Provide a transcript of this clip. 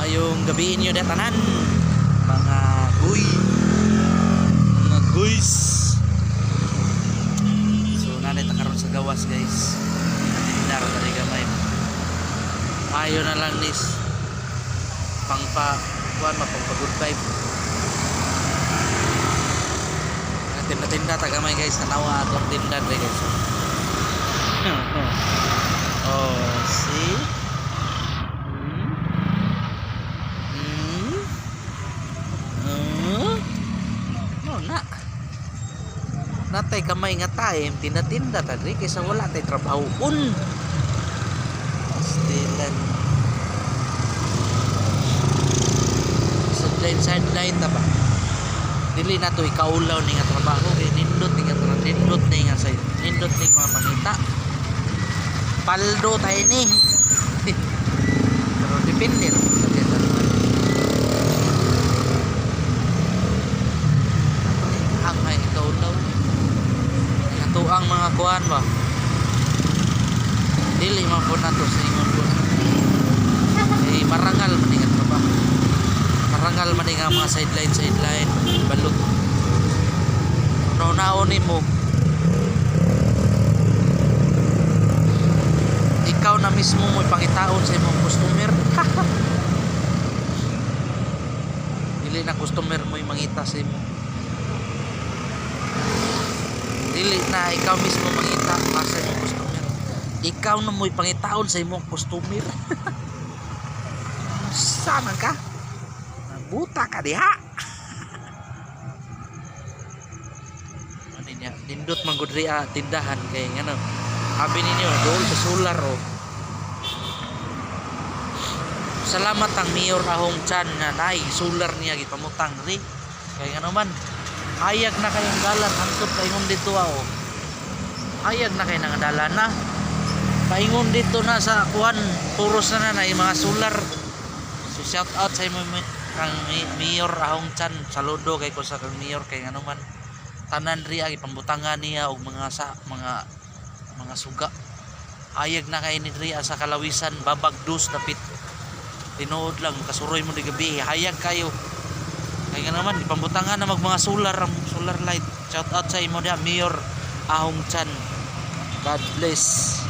Maayong gabi inyo na tanan mga mga guys. So nanay ta karon sa gawas guys. Tindar tadi gamay. Ayo na lang nis pangpa kuan mapang good vibe. Tinda-tinda ta gamay guys, tanawa atong tinda dre guys. Oh, see? Natay kamay nga time tinda-tinda tadi kaysa wala tay trabahoon. Stilan sideline ta ba dili na to ikaulaw ni nga trabaho kay nindot ni nga side nindot ni mga pangita paldo tayo ni pero depende lang ang may ikaulaw ito ang mga kuhan ba dili man po na to sa ingon po marangal man nga trabaho marangal man nga mga sideline balot naon mo ikaw na mismo mo ipangitaon sa imong customer dili na customer mo mangita sa imo dili na ikaw mismo mangita sa imong customer ikaw na mo ipangitaon sa imong customer sana ka buta ka diha ano niya nindot manggudri tindahan kay ngano abi ninyo dool sa solar oh. Salamat ang Mayor Ahong Chan na nay solar niya gipamutang ri kay ngano man hayag na kayong dalan hangtod paingon dito oh. Hayag na kay nang dalan na paingon dito na sa kuan puros na yung mga solar so shout out sa imo kang Mayor Ahong Chan saludo kay ko sa kang Mayor kay ngano man tanan ri ang ipambutangan niya og mga suga hayag na kay ni ri sa kalawisan babag dos dapit tinuod lang kasuroy mo di gabi hayag kayo kaya naman ipambutangan na mga solar light shout out sa imo dia Mayor Ahong Chan God bless.